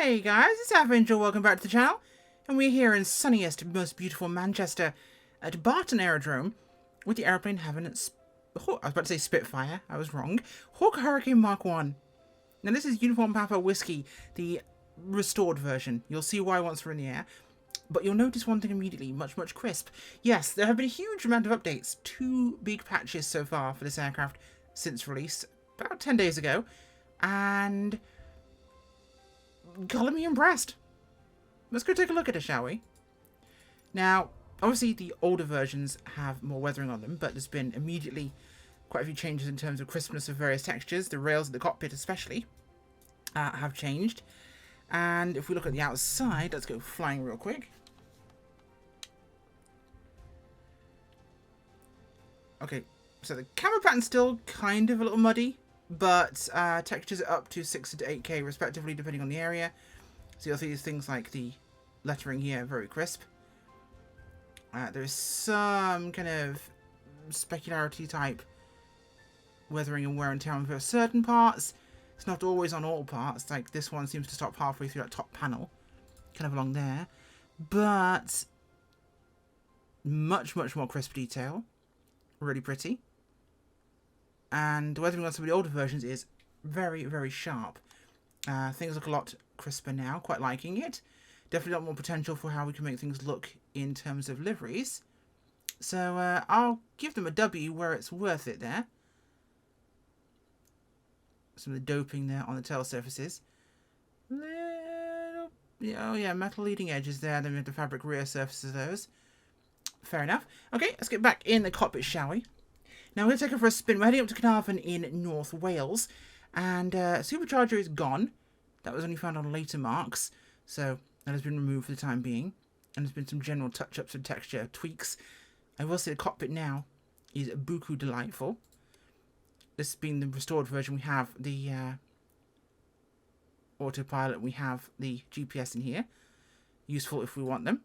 Hey guys, it's Angel. Welcome back to the channel. And we're here in sunniest, most beautiful Manchester at Barton Aerodrome with the Aeroplane Heaven. I was about to say Spitfire, I was wrong. Hawk Hurricane Mark 1. Now this is Uniform Papa Whiskey, the restored version. You'll see why once we're in the air. But you'll notice one thing immediately, much crisp. Yes, there have been a huge amount of updates. 2 big patches so far for this aircraft since release, about 10 days ago. And colour me impressed. Let's go take a look at it, shall we? Now, obviously the older versions have more weathering on them, but there's been immediately quite a few changes in terms of crispness of various textures. The rails of the cockpit especially have changed. And if we look at the outside, let's go flying real quick. Okay, so the camera pattern's still kind of a little muddy, but textures are up to 6 to 8K respectively, depending on the area. So you'll see things like the lettering here, very crisp. There is some kind of specularity type weathering and wear and tear on certain parts. It's not always on all parts, like this one seems to stop halfway through that top panel, kind of along there. But much more crisp detail, really pretty. And the weathering on some of the older versions is very sharp. Things look a lot crisper now, quite liking it. Definitely a lot more potential for how we can make things look in terms of liveries. So I'll give them a W where it's worth it there. Some of the doping there on the tail surfaces. Oh yeah, metal leading edges there. Then we have the fabric rear surfaces of those. Fair enough. Okay, let's get back in the cockpit, shall we? Now we're going to take it for a spin. We're heading up to Carnarvon in North Wales. And supercharger is gone. That was only found on later marks. So that has been removed for the time being. And there's been some general touch-ups and texture tweaks. I will say the cockpit now is buku delightful. This being the restored version, we have the autopilot. We have the GPS in here. Useful if we want them.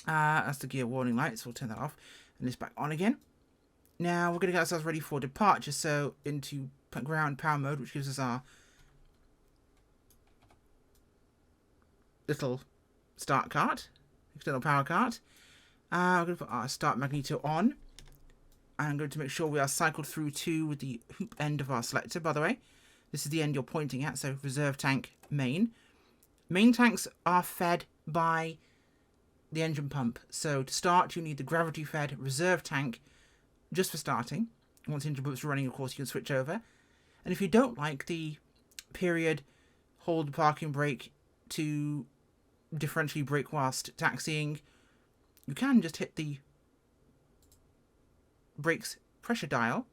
That's the gear warning lights. We'll turn that off. And this back on again. Now we're going to get ourselves ready for departure, so into ground power mode, which gives us our little start cart, external power cart. We're going to put our start magneto on. I'm going to make sure we are cycled through to with the hoop end of our selector, by the way. This is the end you're pointing at, so reserve tank main. Main tanks are fed by the engine pump. So to start, you need the gravity fed reserve tank just for starting. Once the engine pumps are running, of course, you can switch over. And if you don't like the period hold parking brake to differentially brake whilst taxiing, you can just hit the brakes pressure dial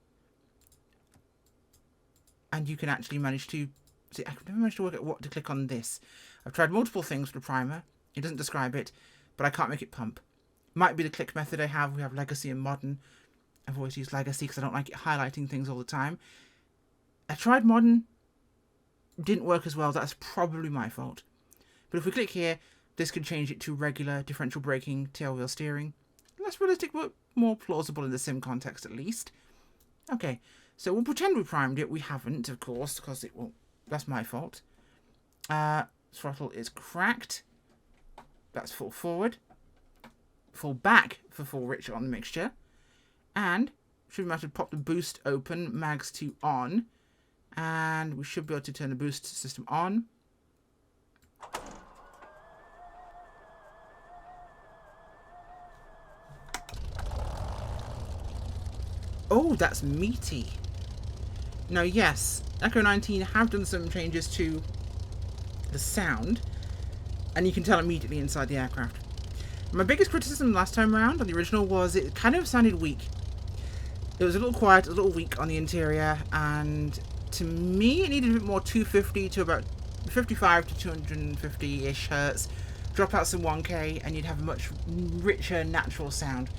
and you can actually manage to see. I've never managed to work out what to click on this. I've tried multiple things for the primer. It doesn't describe it, but I can't make it pump. Might be the click method I have. We have legacy and modern. I've always used legacy because I don't like it highlighting things all the time. I tried modern, didn't work as well. That's probably my fault. But if we click here, this can change it to regular differential braking, tail wheel steering. Less realistic, but more plausible in the sim context at least. Okay, so we'll pretend we primed it. We haven't, of course, because it won't. That's my fault. Throttle is cracked. That's full forward. Full back for full rich on the mixture. And should be able to pop the boost open, mags to on, and we should be able to turn the boost system on. Oh, that's meaty. Now, yes, Echo 19 have done some changes to the sound, and you can tell immediately inside the aircraft. My biggest criticism last time around on the original was it kind of sounded weak. It was a little quiet, a little weak on the interior, and to me it needed a bit more 250 to about 55 to 250-ish hertz. Drop out some 1K and you'd have a much richer, natural sound.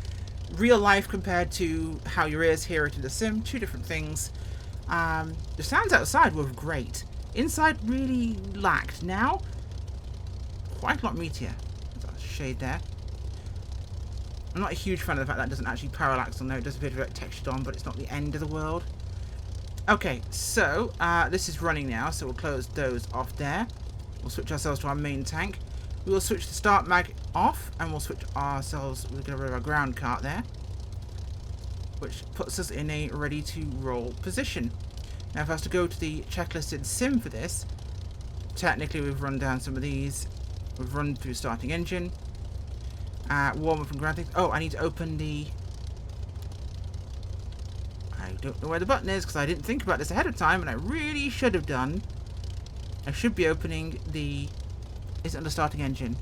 Real life compared to how your ears hear it in the sim, two different things. The sounds outside were great. Inside really lacked. Now, quite a lot meatier. There's a shade there. I'm not a huge fan of the fact that it doesn't actually parallax on there. It does appear to be textured on, but it's not the end of the world. Okay, so this is running now, so we'll close those off there. We'll switch ourselves to our main tank. We will switch the start mag off, and we'll switch ourselves, we'll get rid of our ground cart there, which puts us in a ready to roll position. Now if I was to go to the checklisted sim for this, technically we've run down some of these. We've run through starting engine, warm up and ground things. Oh, I need to open the... I don't know where the button is because I didn't think about this ahead of time, and I really should have done. I should be opening the... Is it under starting engine?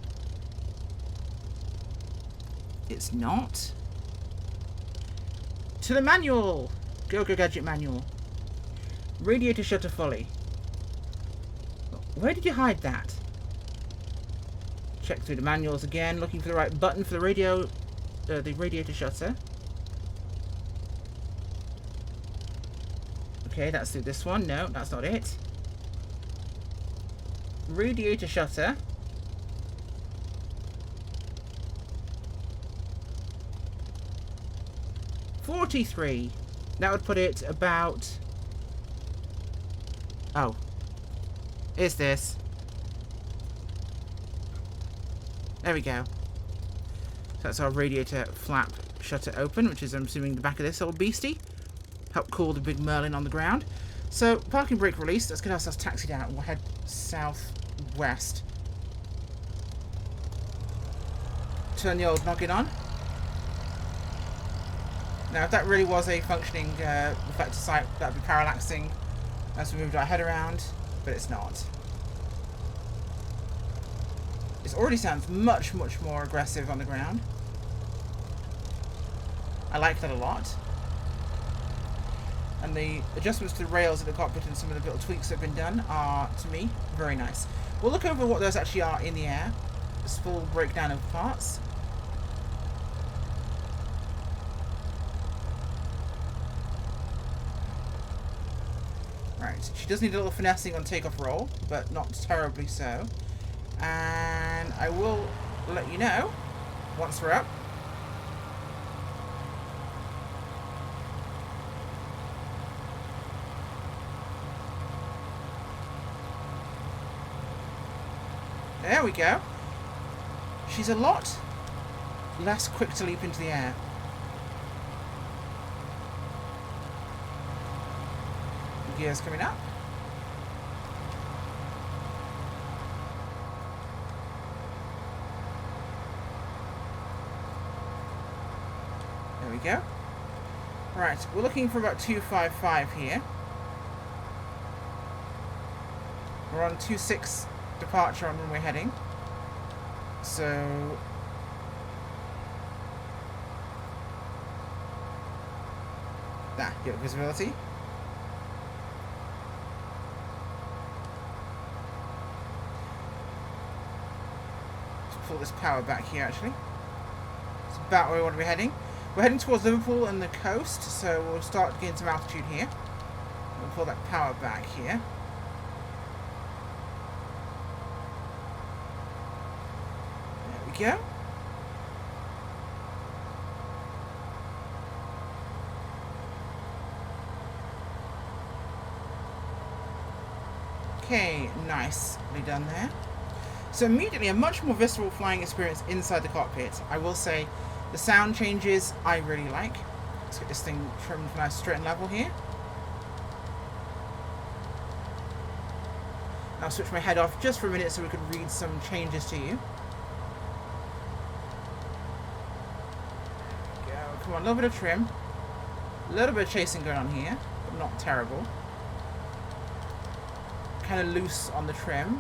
It's not. To the manual! Go Gadget manual. Radiator shutter fully. Where did you hide that? Check through the manuals again, looking for the right button for the the radiator shutter. Okay, that's through this one. No, that's not it. Radiator shutter. $43. That would put it about... Oh. Is this? There we go. So that's our radiator flap shutter open, which is, I'm assuming, the back of this old beastie. Help cool the big Merlin on the ground. So, parking brake released. Let's get ourselves taxied out and we'll head southwest. Turn the old noggin on. Now, if that really was a functioning reflector sight, that would be parallaxing as we moved our head around, but it's not. This already sounds much, much more aggressive on the ground. I like that a lot. And the adjustments to the rails of the cockpit and some of the little tweaks that have been done are, to me, very nice. We'll look over what those actually are in the air. This full breakdown of parts. Right, she does need a little finessing on takeoff roll, but not terribly so. And I will let you know once we're up. There we go. She's a lot less quick to leap into the air. The gears coming up. There we go. Right, we're looking for about 255 here. We're on 26 departure on runway heading. So get visibility. Let's pull this power back here actually. It's about where we want to be heading. We're heading towards Liverpool and the coast, so we'll start to gain some altitude here. We'll pull that power back here. There we go. Okay, nicely done there. So immediately a much more visceral flying experience inside the cockpit. I will say the sound changes I really like. Let's get this thing trimmed nice, straight and level here. I'll switch my head off just for a minute so we can read some changes to you. There we go. Come on, a little bit of trim. A little bit of chasing going on here, but not terrible. Kind of loose on the trim.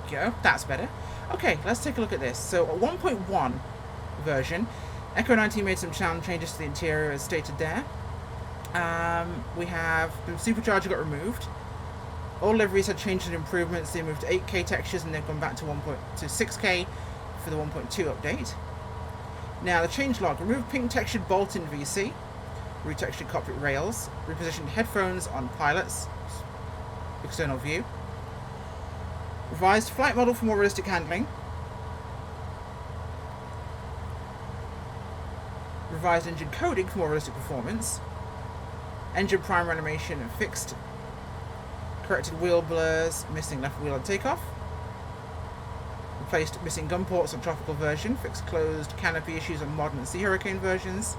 Go. That's better. Okay, let's take a look at this. So, a 1.1 version, Echo 19 made some sound changes to the interior as stated there. We have the supercharger got removed. All liveries had changes and improvements. They moved to 8K textures and they've gone back to 6K for the 1.2 update. Now, the changelog removed pink textured bolt in VC, retextured cockpit rails, repositioned headphones on pilots, external view. Revised flight model for more realistic handling. Revised engine coding for more realistic performance. Engine primer animation and fixed. Corrected wheel blurs, missing left wheel on takeoff. Replaced missing gunports on tropical version. Fixed closed canopy issues on modern and Sea Hurricane versions.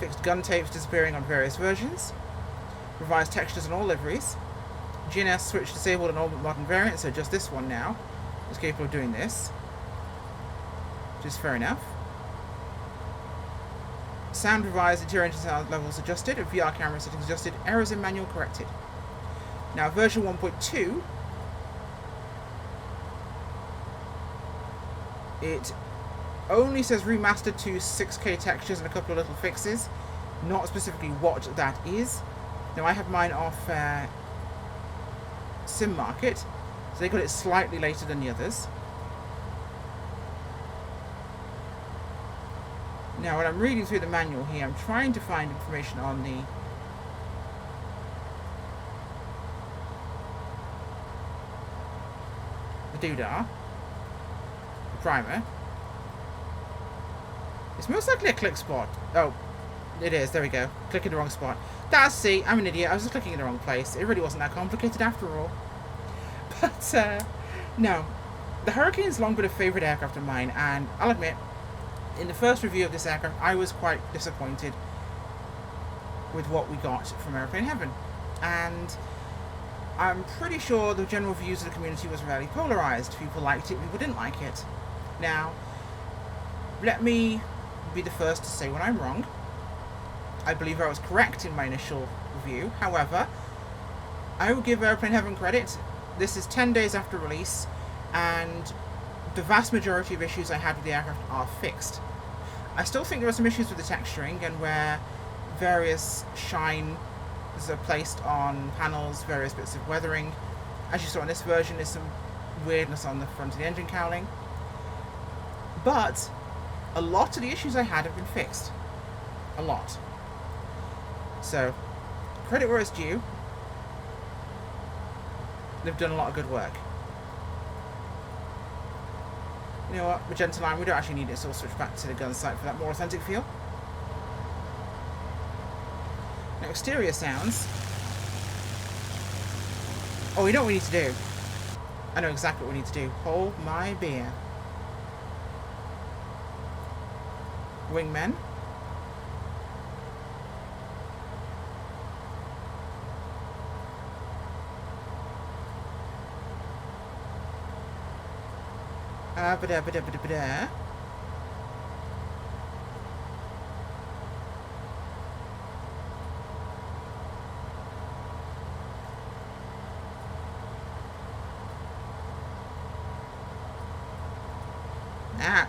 Fixed gun tapes disappearing on various versions. Revised textures on all liveries. GNS switch disabled on all modern variants, so just this one now is capable of doing this. Which is fair enough. Sound revised, interior engine sound levels adjusted, and VR camera settings adjusted, errors in manual corrected. Now version 1.2, it only says remastered to 6K textures and a couple of little fixes, not specifically what that is. Now I have mine off Sim Market, so they got it slightly later than the others. Now when I'm reading through the manual here, I'm trying to find information on the doodah, the primer. It's most likely a click spot. Oh, it is. There we go. Click in the wrong spot. See, I'm an idiot. I was just clicking in the wrong place. It really wasn't that complicated after all. But, no. The Hurricane's long been a favourite aircraft of mine, and I'll admit, in the first review of this aircraft, I was quite disappointed with what we got from Aeroplane Heaven. And I'm pretty sure the general views of the community was fairly polarised. People liked it, people didn't like it. Now, let me be the first to say when I'm wrong. I believe I was correct in my initial review. However, I will give Aeroplane Heaven credit. This is 10 days after release, and the vast majority of issues I had with the aircraft are fixed. I still think there are some issues with the texturing and where various shines are placed on panels, various bits of weathering. As you saw in this version, there's some weirdness on the front of the engine cowling. But a lot of the issues I had have been fixed. A lot. So, credit where it's due. They've done a lot of good work. You know what, magenta line, we don't actually need it, so we'll switch back to the gun sight for that more authentic feel. Now, exterior sounds. Oh, you know what we need to do? I know exactly what we need to do. Hold my beer. Wingmen. Ba-da-ba-da-ba-da-ba-da.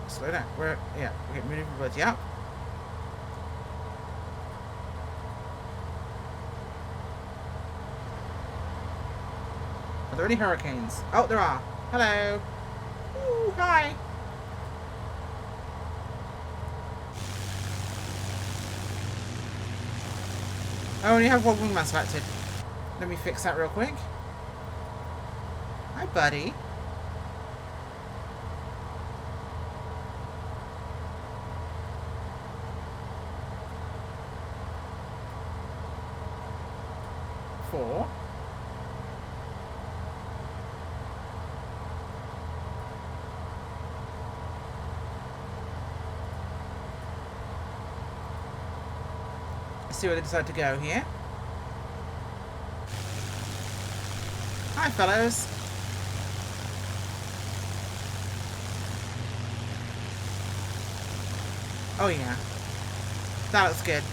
Slow down. We're getting maneuverability up. Are there any hurricanes? Oh, there are. Hello. Ooh, hi. I only have one wingman selected. Let me fix that real quick. Hi, buddy. Four. Let's see where they decide to go here. Hi, fellows. Oh yeah, that looks good.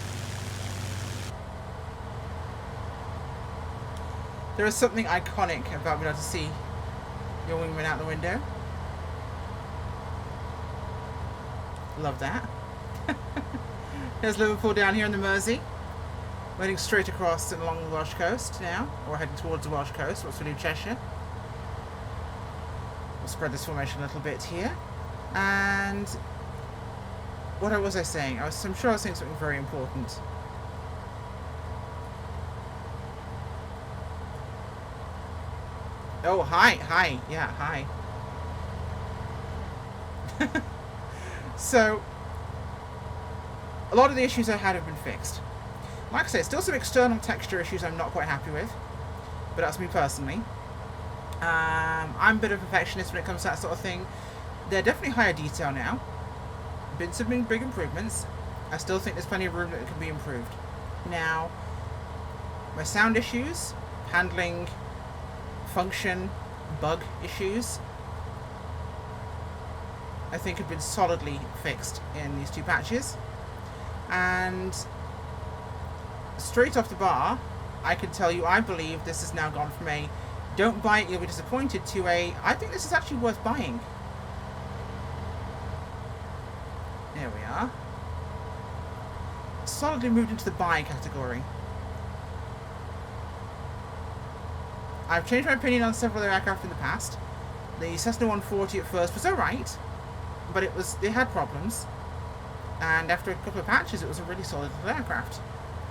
There is something iconic about being able to see your wingman out the window. Love that. There's Liverpool down here in the Mersey. We're heading straight across and along the Welsh coast now, or heading towards the Welsh coast. What's we do, Cheshire? We'll spread this formation a little bit here. And what was I saying? I'm sure I was saying something very important. Oh, hi, yeah, hi. So, a lot of the issues I had have been fixed. Like I say, still some external texture issues I'm not quite happy with, but that's me personally. I'm a bit of a perfectionist when it comes to that sort of thing. They're definitely higher detail now. Been some big improvements. I still think there's plenty of room that can be improved. Now, my sound issues, handling, function, bug issues, I think have been solidly fixed in these 2 patches. And straight off the bar, I can tell you I believe this has now gone from a don't buy it, you'll be disappointed, to a I think this is actually worth buying. There we are. Solidly moved into the buy category. I've changed my opinion on several other aircraft in the past. The Cessna 140 at first was alright, but it had problems. And after a couple of patches, it was a really solid little aircraft.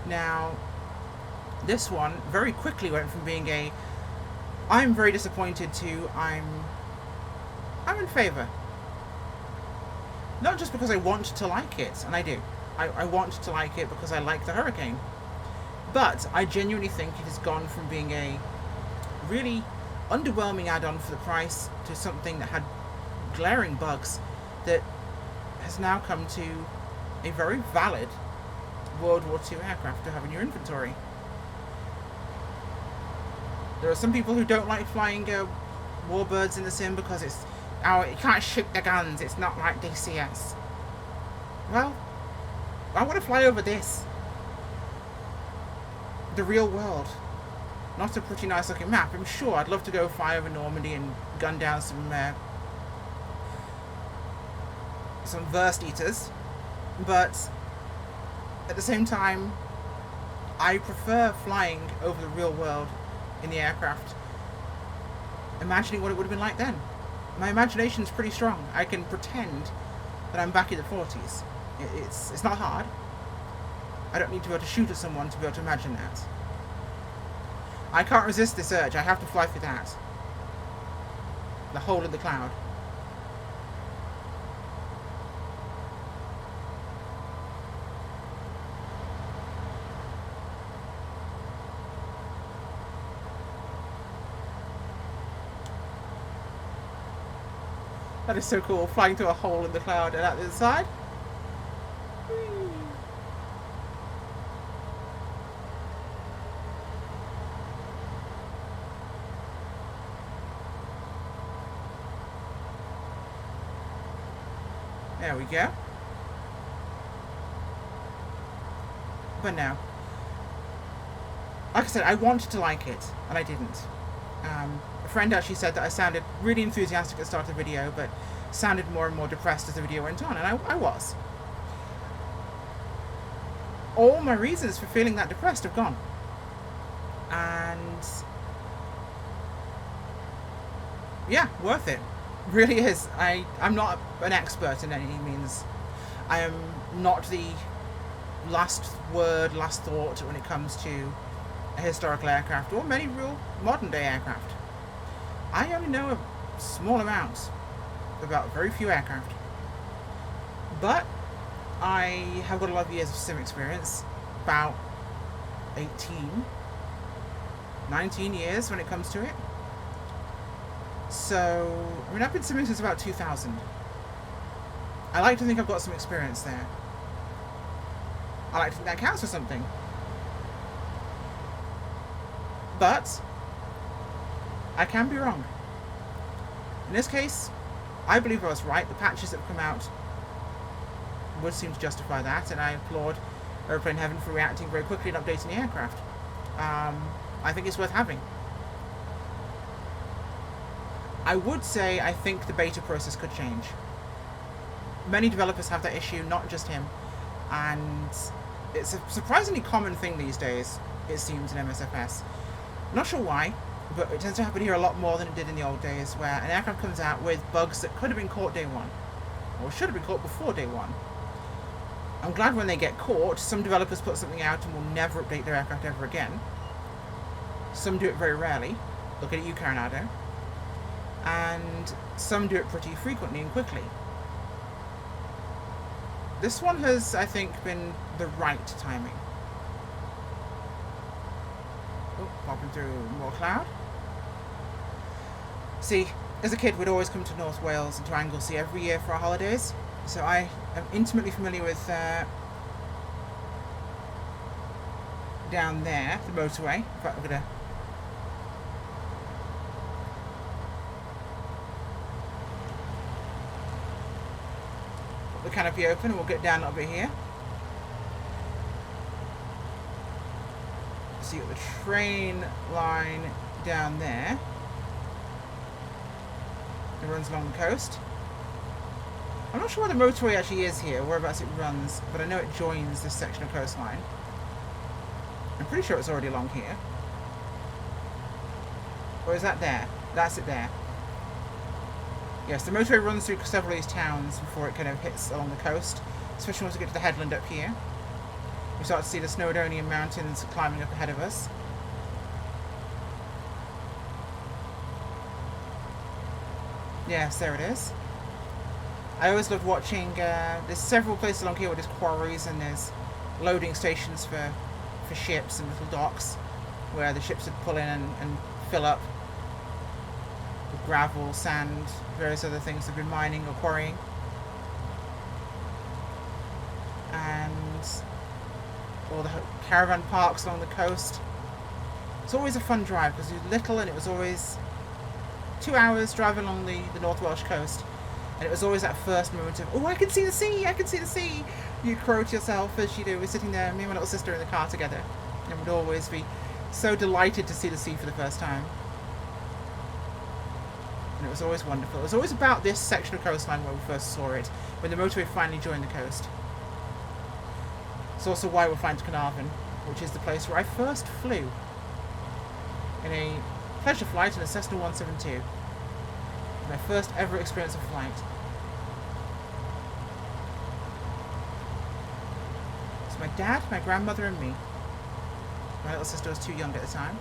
Now, this one very quickly went from being a I'm very disappointed to I'm in favour. Not just because I want to like it, and I do. I want to like it because I like the Hurricane. But I genuinely think it has gone from being a really underwhelming add-on for the price to something that had glaring bugs that has now come to a very valid World War II aircraft to have in your inventory. There are some people who don't like flying warbirds in the sim because you can't shoot the guns, it's not like DCS. Well, I want to fly over this. The real world. Not a pretty nice looking map. I'm sure I'd love to go fly over Normandy and gun down some Verst Eaters. But at the same time, I prefer flying over the real world in the aircraft, imagining what it would have been like then. My imagination's pretty strong. I can pretend that I'm back in the 40s. It's not hard. I don't need to be able to shoot at someone to be able to imagine that. I can't resist this urge. I have to fly through that. The hole in the cloud. That is so cool, flying through a hole in the cloud and out the other side. Whee. There we go. But no. Like I said, I wanted to like it, and I didn't. A friend actually said that I sounded really enthusiastic at the start of the video, but sounded more and more depressed as the video went on, and I was. All my reasons for feeling that depressed have gone. And yeah, worth it. Really is. I'm not an expert in any means. I am not the last word, last thought when it comes to a historical aircraft or many real modern day aircraft. I only know a small amount about very few aircraft. But I have got a lot of years of sim experience, about 19 years when it comes to it. So, I mean, I've been simming since about 2000. I like to think I've got some experience there. I like to think that counts for something. But I can be wrong. In this case, I believe I was right. The patches that have come out would seem to justify that, and I applaud Aeroplane Heaven for reacting very quickly and updating the aircraft. I think it's worth having. I would say I think the beta process could change. Many developers have that issue, not just him, and it's a surprisingly common thing these days, it seems, in MSFS. Not sure why, but it tends to happen here a lot more than it did in the old days, where an aircraft comes out with bugs that could have been caught day one, or should have been caught before day one. I'm glad when they get caught, some developers put something out and will never update their aircraft ever again. Some do it very rarely. Look at you, Coronado. And some do it pretty frequently and quickly. This one has, I think, been the right timing. Oh, popping through more cloud. See, as a kid, we'd always come to North Wales and to Anglesey every year for our holidays. So I am intimately familiar with down there, the motorway. In fact, I'm going to put the canopy open and we'll get down a little bit here. So you've got the train line down there. It runs along the coast. I'm not sure where the motorway actually is here, whereabouts it runs, but I know it joins this section of coastline. I'm pretty sure it's already along here. Or is that there? That's it there. Yes, the motorway runs through several of these towns before it kind of hits along the coast, especially once we get to the headland up here. We start to see the Snowdonian Mountains climbing up ahead of us. Yes, there it is. I always loved watching, there's several places along here where there's quarries and there's loading stations for ships and little docks where the ships would pull in and fill up with gravel, sand, various other things they've been mining or quarrying. And all the caravan parks along the coast. It's always a fun drive because it was little and it was always 2 hours driving along the North Welsh coast, and it was always that first moment of, oh, I can see the sea, I can see the sea. You crow to yourself as you do. We're sitting there, me and my little sister in the car together, and we'd always be so delighted to see the sea for the first time. And it was always wonderful. It was always about this section of coastline where we first saw it, when the motorway finally joined the coast. It's also why we're flying to Carnarvon, which is the place where I first flew in a pleasure flight in a Cessna 172. My first ever experience of flight. It's my dad, my grandmother and me. My little sister was too young at the time.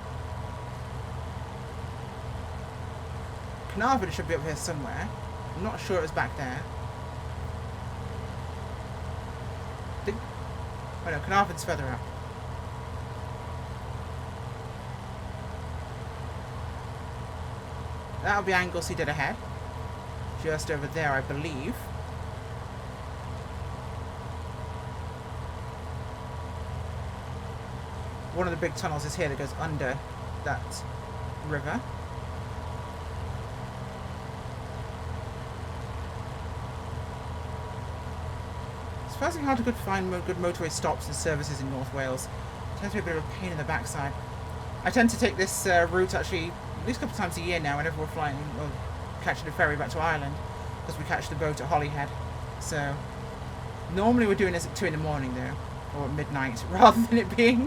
Carnarvon should be up here somewhere. I'm not sure it was back there. Oh no, Carnarvon's further up. That'll be Anglesey dead ahead. Just over there, I believe. One of the big tunnels is here that goes under that river. It's surprisingly hard to find good motorway stops and services in North Wales. It tends to be a bit of a pain in the backside. I tend to take this route actually at least a couple of times a year now whenever we're flying or catching a ferry back to Ireland, because we catch the boat at Holyhead. So normally we're doing this at 2 in the morning though, or at midnight, rather than it being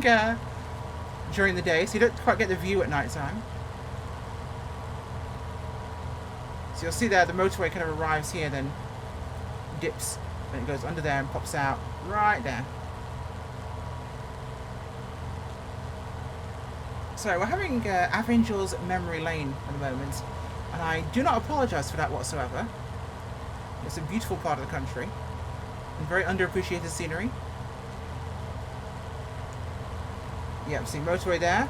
during the day, so you don't quite get the view at night time. So you'll see there the motorway kind of arrives here, then dips, then it goes under there and pops out right there. So we're having Avengel's Memory Lane at the moment, and I do not apologise for that whatsoever. It's a beautiful part of the country, and very underappreciated scenery. Yep, see motorway there,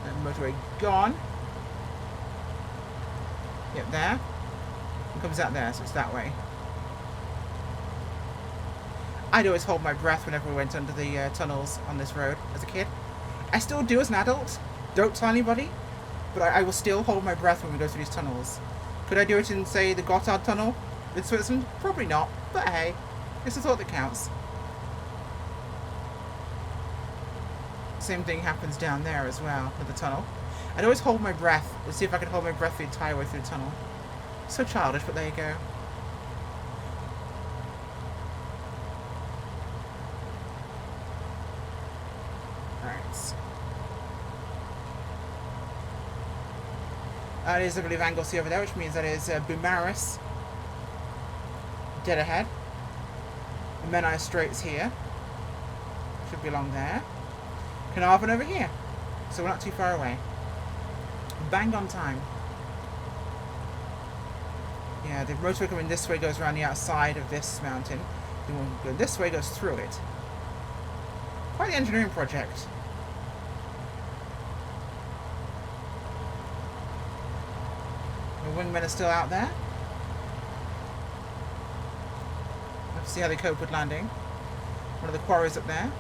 and motorway gone. Yep, there. It comes out there, so it's that way. I'd always hold my breath whenever we went under the tunnels on this road as a kid. I still do as an adult. Don't tell anybody. But I will still hold my breath when we go through these tunnels. Could I do it in, say, the Gotthard Tunnel in Switzerland? Probably not. But hey, it's a thought that counts. Same thing happens down there as well with the tunnel. I'd always hold my breath. Let's see if I could hold my breath the entire way through the tunnel. So childish, but there you go. That is, I believe, Anglesey over there, which means that is Beaumaris dead ahead. The Menai Straits here. Should be along there. Carnarvon over here. So we're not too far away. Bang on time. Yeah, the motorway coming this way goes around the outside of this mountain. The one going this way goes through it. Quite the engineering project. The wingmen are still out there. Let's see how they cope with landing. One of the quarries up there.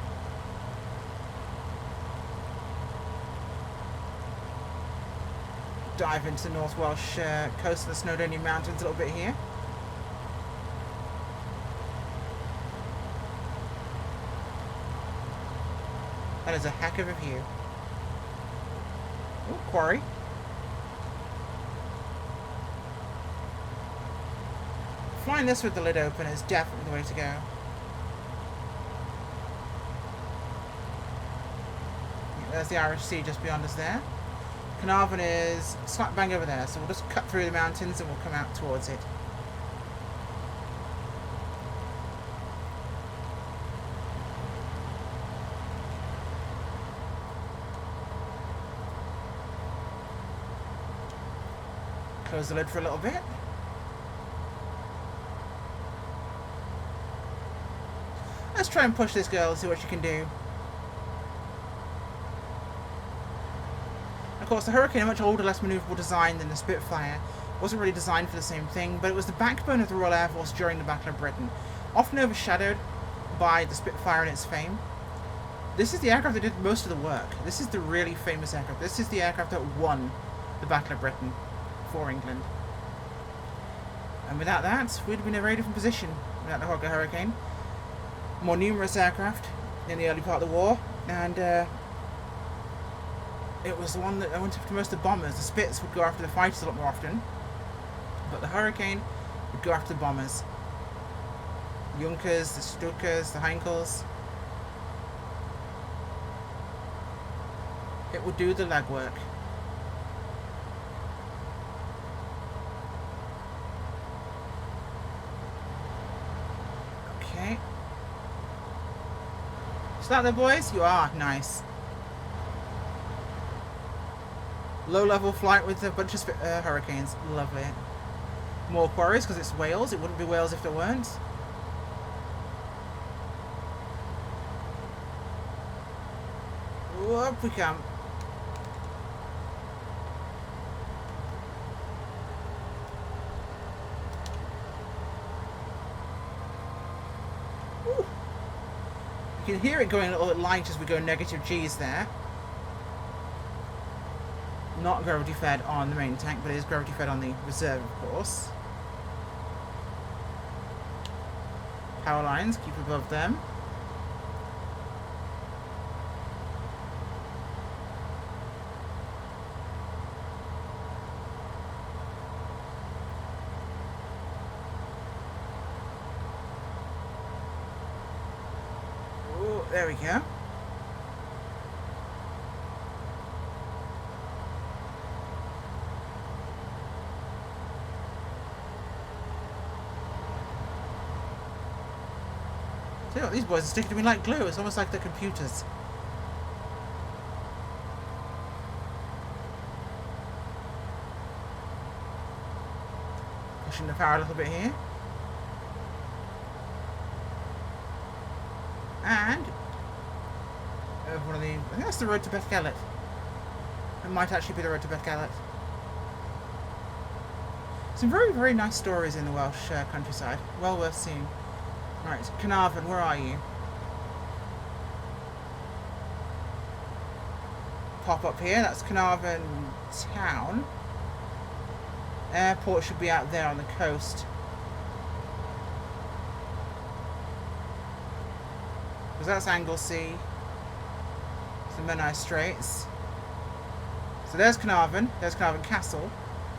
Dive into the North Welsh coast of the Snowdonian Mountains a little bit here. That is a heck of a view. Oh, quarry. Flying this with the lid open is definitely the way to go. There's the Irish Sea just beyond us there. Carnarvon is slap bang over there, so we'll just cut through the mountains and we'll come out towards it. Close the lid for a little bit. Let's try and push this girl and see what she can do. Of course, the Hurricane, a much older, less manoeuvrable design than the Spitfire, wasn't really designed for the same thing, but it was the backbone of the Royal Air Force during the Battle of Britain, often overshadowed by the Spitfire and its fame. This is the aircraft that did most of the work. This is the really famous aircraft. This is the aircraft that won the Battle of Britain for England. And without that, we'd have been in a very different position without the Hurricane. More numerous aircraft in the early part of the war, and it was the one that went after most of the bombers. The Spits would go after the fighters a lot more often, but the Hurricane would go after the bombers. The Junkers, the Stukas, the Heinkels. It would do the legwork. Okay. Start there, boys. You are nice. Low-level flight with a bunch of Hurricanes. Lovely. More quarries because it's Wales. It wouldn't be Wales if there weren't. Ooh, up we come. Ooh. You can hear it going a little bit light as we go negative G's there. Not gravity fed on the main tank, but it is gravity fed on the reserve, of course. Power lines, keep above them. Oh, there we go. See what, these boys are sticking to me like glue. It's almost like they're computers. Pushing the power a little bit here. And one of the, I think that's the road to Bethgelert. It might actually be the road to Bethgelert. Some very, very nice stories in the Welsh countryside. Well worth seeing. Right, Carnarvon, where are you? Pop up here, that's Carnarvon town. Airport should be out there on the coast. Because that's Anglesey. It's the Menai Straits. So there's Carnarvon Castle,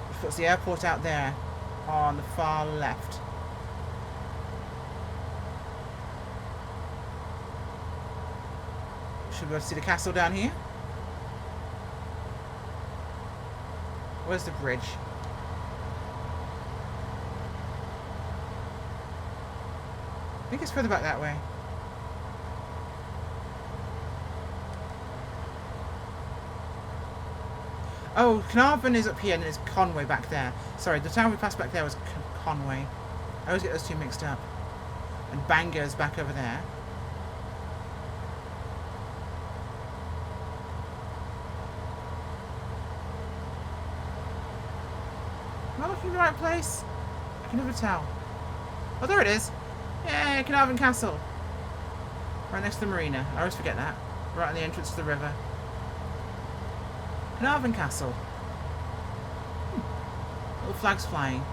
which puts the airport out there on the far left. Should be able to see the castle down here. Where's the bridge? I think it's further back that way. Oh, Carnarvon is up here and there's Conway back there. Sorry, the town we passed back there was Conway. I always get those two mixed up. And Bangor's back over there. looking in the right place? I can never tell. Oh, there it is. Yay, Carnarvon Castle. Right next to the marina. I always forget that. Right on the entrance to the river. Carnarvon Castle. Little flags flying.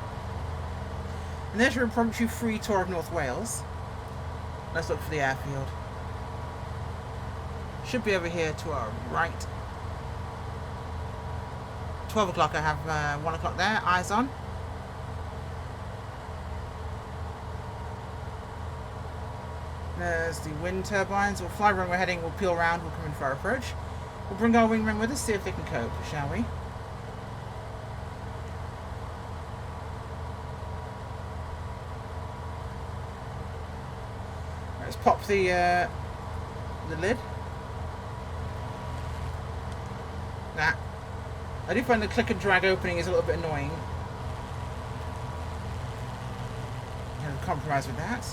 And there's your impromptu free tour of North Wales. Let's look for the airfield. Should be over here to our right. 12 o'clock, I have 1 o'clock there. Eyes on. There's the wind turbines. We'll fly where we're heading. We'll peel around. We'll come in for our approach. We'll bring our wingmen with us, see if they can cope, shall we? Let's pop the lid. Nah. I do find the click and drag opening is a little bit annoying. I'm going to compromise with that.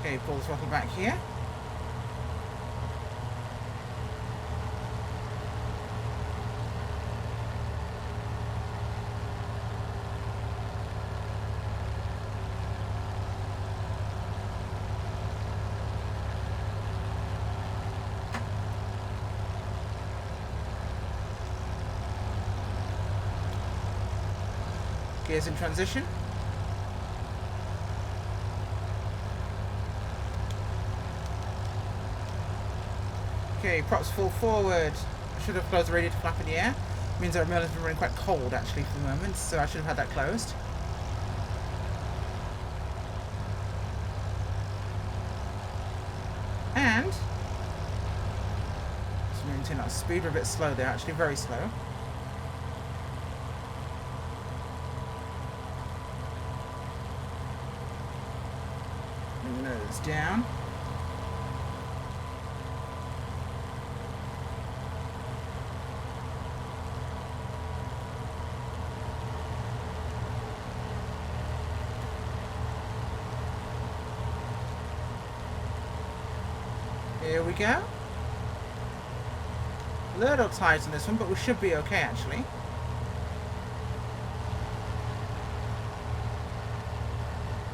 Okay, pull the throttle back here. Gears in transition. Okay, props full forward. I should have closed the radiator flap in the air. Means that Merlin's been running quite cold actually for the moment, so I should have had that closed. And let's maintain our speed. We're a bit slow there, actually, very slow. Nose down. Here we go. A little tight on this one, but we should be okay actually.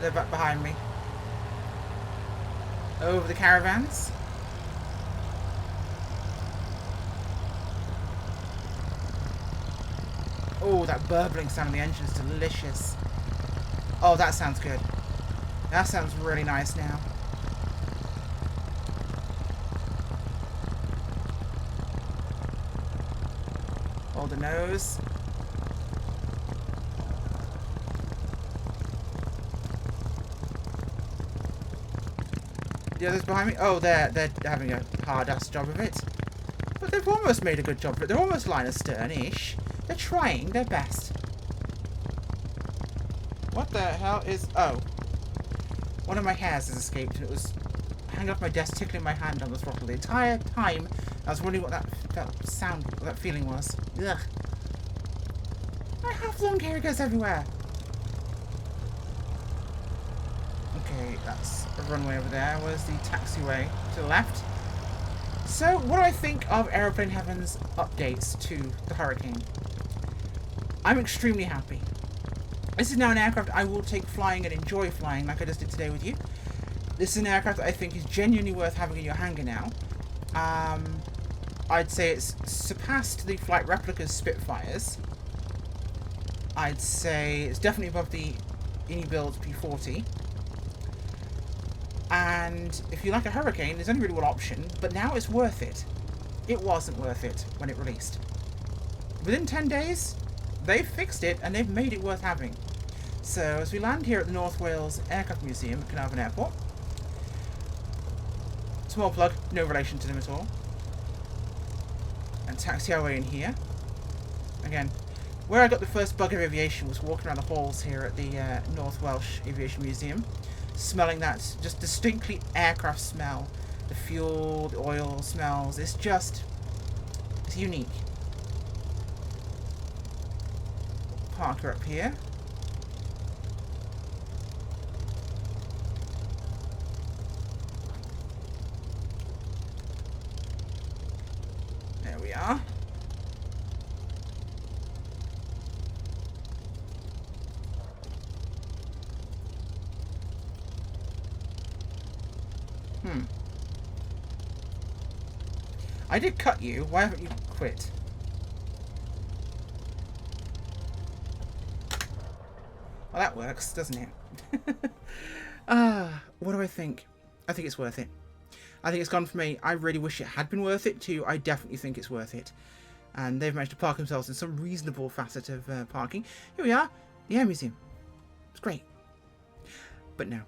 They're back behind me. Over the caravans. Oh, that burbling sound of the engine is delicious. Oh, that sounds good. That sounds really nice now. Hold the nose. The others behind me? Oh, they're having a hard-ass job of it. But they've almost made a good job of it. They're almost line astern-ish. They're trying their best. What the hell is... Oh. One of my hairs has escaped and it was hanging off my desk, tickling my hand on the throttle the entire time. I was wondering what that sound, what that feeling was. Ugh. I have long hair, it goes everywhere. Okay, that's a runway over there. Where's the taxiway? To the left. So, what do I think of Aeroplane Heaven's updates to the Hurricane? I'm extremely happy. This is now an aircraft I will take flying and enjoy flying like I just did today with you. This is an aircraft that I think is genuinely worth having in your hangar now. I'd say it's surpassed the flight replicas Spitfires. I'd say it's definitely above the Build P40. And if you like a Hurricane, there's only really one option, but now it's worth it. It wasn't worth it when it released. Within 10 days, they've fixed it and they've made it worth having. So as we land here at the North Wales Aircraft Museum at Carnarvon Airport, small plug, no relation to them at all, and taxi our way in here. Again, where I got the first bug of aviation was walking around the halls here at the North Welsh Aviation Museum, smelling that just distinctly aircraft smell. The fuel, the oil smells, it's unique. Parker up here. we are. I did cut you. Why haven't you quit? Well, that works, doesn't it? What do I think? I think it's worth it. I think it's gone for me. I really wish it had been worth it too. I definitely think it's worth it. And they've managed to park themselves in some reasonable facet of parking. Here we are. The Air Museum. It's great. But no.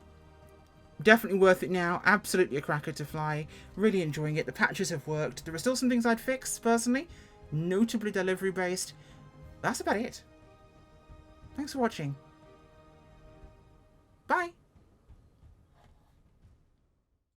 Definitely worth it now. Absolutely a cracker to fly. Really enjoying it. The patches have worked. There are still some things I'd fix, personally. Notably delivery based. That's about it. Thanks for watching.